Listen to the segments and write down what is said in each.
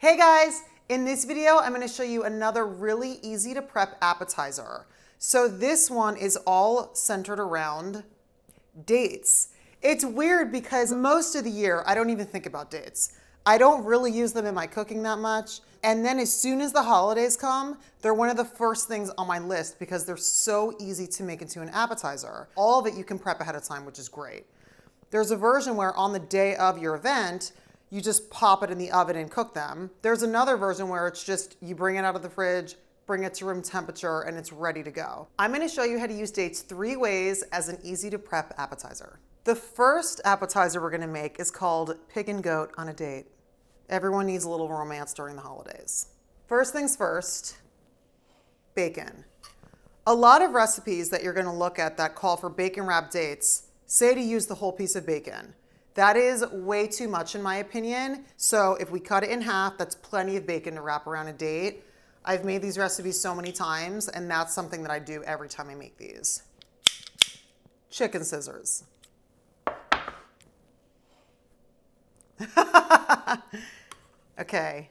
Hey guys, in this video, I'm gonna show you another really easy to prep appetizer. So this one is all centered around dates. It's weird because most of the year, I don't even think about dates. I don't really use them in my cooking that much. And then as soon as the holidays come, they're one of the first things on my list because they're so easy to make into an appetizer. All of it you can prep ahead of time, which is great. There's a version where on the day of your event, you just pop it in the oven and cook them. There's another version where it's just, you bring it out of the fridge, bring it to room temperature, and it's ready to go. I'm gonna show you how to use dates 3 ways as an easy to prep appetizer. The first appetizer we're gonna make is called Pig and Goat on a Date. Everyone needs a little romance during the holidays. First things first, bacon. A lot of recipes that you're gonna look at that call for bacon wrapped dates say to use the whole piece of bacon. That is way too much in my opinion. So if we cut it in half, that's plenty of bacon to wrap around a date. I've made these recipes so many times and that's something that I do every time I make these. Chicken scissors. Okay.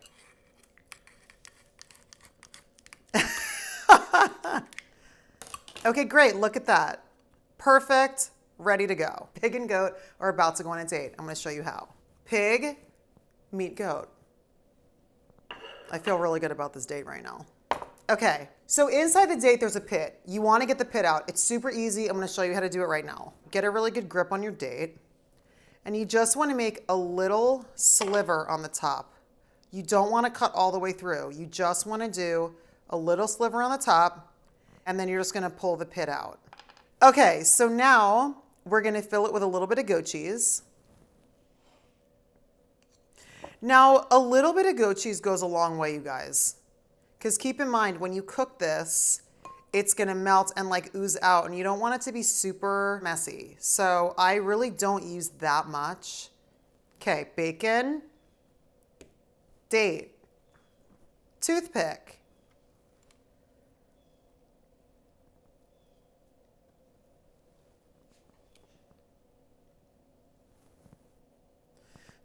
Okay, great, look at that. Perfect. Ready to go. Pig and goat are about to go on a date. I'm going to show you how. Pig, meet goat. I feel really good about this date right now. Okay, so inside the date there's a pit. You want to get the pit out. It's super easy. I'm going to show you how to do it right now. Get a really good grip on your date. And you just want to make a little sliver on the top. You don't want to cut all the way through. You just want to do a little sliver on the top, and then you're just going to pull the pit out. Okay, so now we're gonna fill it with a little bit of goat cheese. Now, a little bit of goat cheese goes a long way, you guys. Because keep in mind, when you cook this, it's gonna melt and like ooze out, and you don't want it to be super messy. So I really don't use that much. Okay, bacon, date, toothpick,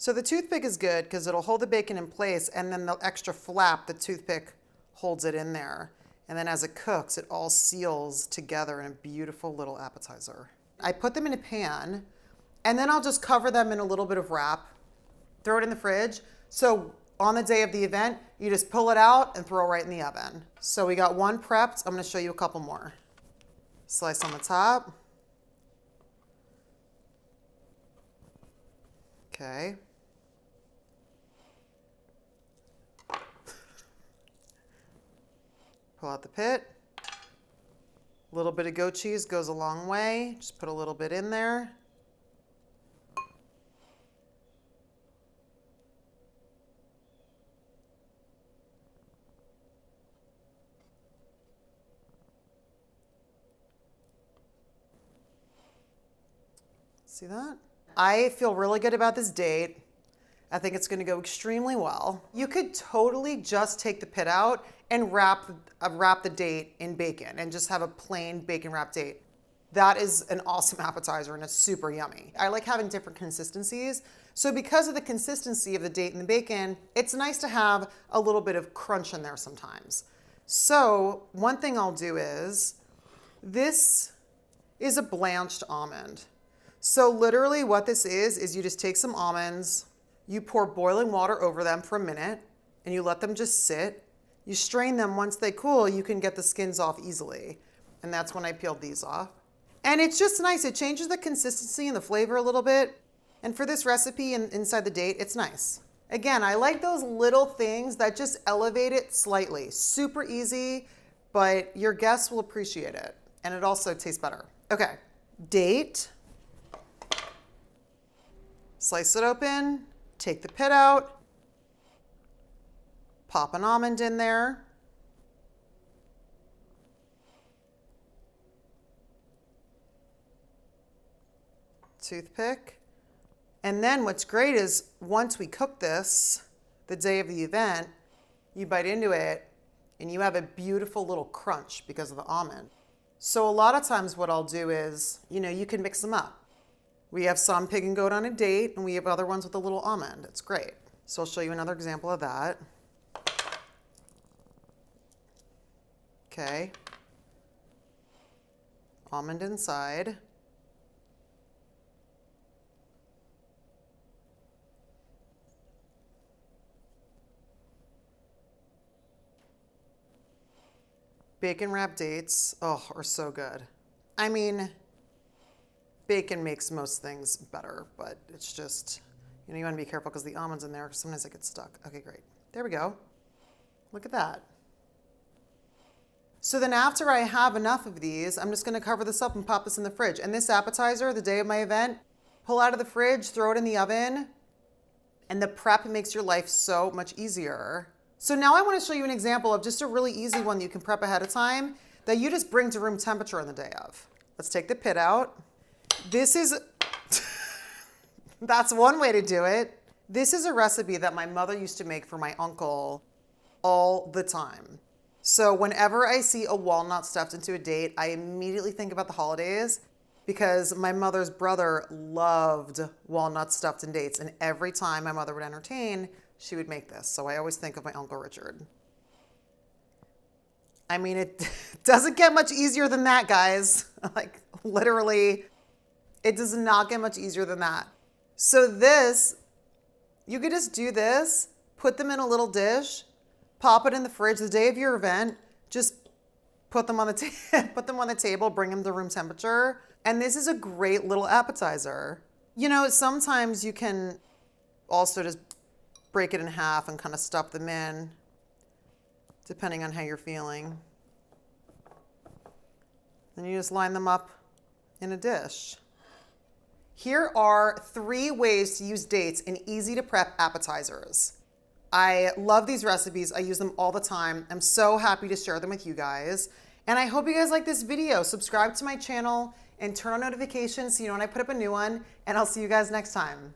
so the toothpick is good because it'll hold the bacon in place, and then the extra flap, the toothpick holds it in there. And then as it cooks, it all seals together in a beautiful little appetizer. I put them in a pan, and then I'll just cover them in a little bit of wrap, throw it in the fridge. So on the day of the event, you just pull it out and throw it right in the oven. So we got one prepped. I'm gonna show you a couple more. Slice on the top. Okay. Pull out the pit. A little bit of goat cheese goes a long way. Just put a little bit in there. See that? I feel really good about this date. I think it's gonna go extremely well. You could totally just take the pit out and wrap the date in bacon and just have a plain bacon wrapped date. That is an awesome appetizer and it's super yummy. I like having different consistencies. So because of the consistency of the date and the bacon, it's nice to have a little bit of crunch in there sometimes. So one thing I'll do is, this is a blanched almond. So literally what this is you just take some almonds, you pour boiling water over them for a minute, and you let them just sit. You strain them. Once they cool, you can get the skins off easily. And that's when I peeled these off. And it's just nice. It changes the consistency and the flavor a little bit. And for this recipe and inside the date, it's nice. Again, I like those little things that just elevate it slightly. Super easy, but your guests will appreciate it. And it also tastes better. Okay, date. Slice it open. Take the pit out, pop an almond in there, toothpick, and then what's great is once we cook this, the day of the event, you bite into it and you have a beautiful little crunch because of the almond. So a lot of times what I'll do is, you can mix them up. We have some pig and goat on a date, and we have other ones with a little almond. It's great. So I'll show you another example of that. Okay. Almond inside. Bacon wrapped dates, oh, are so good. I mean, bacon makes most things better, but it's just, you want to be careful because the almonds in there, because sometimes it gets stuck. Okay, great. There we go. Look at that. So then after I have enough of these, I'm just going to cover this up and pop this in the fridge. And this appetizer, the day of my event, pull out of the fridge, throw it in the oven, and the prep makes your life so much easier. So now I want to show you an example of just a really easy one you can prep ahead of time that you just bring to room temperature on the day of. Let's take the pit out. This is, that's one way to do it. This is a recipe that my mother used to make for my uncle all the time. So whenever I see a walnut stuffed into a date, I immediately think about the holidays because my mother's brother loved walnuts stuffed in dates. And every time my mother would entertain, she would make this. So I always think of my Uncle Richard. I mean, it doesn't get much easier than that, guys. Like literally, it does not get much easier than that. So this, you could just do this, put them in a little dish, pop it in the fridge the day of your event, just put them on the put them on the table, bring them to room temperature. And this is a great little appetizer. Sometimes you can also just break it in half and kind of stuff them in, depending on how you're feeling. Then you just line them up in a dish. Here are 3 ways to use dates in easy to prep appetizers. I love these recipes. I use them all the time. I'm so happy to share them with you guys. And I hope you guys like this video. Subscribe to my channel and turn on notifications so you know when I put up a new one. And I'll see you guys next time.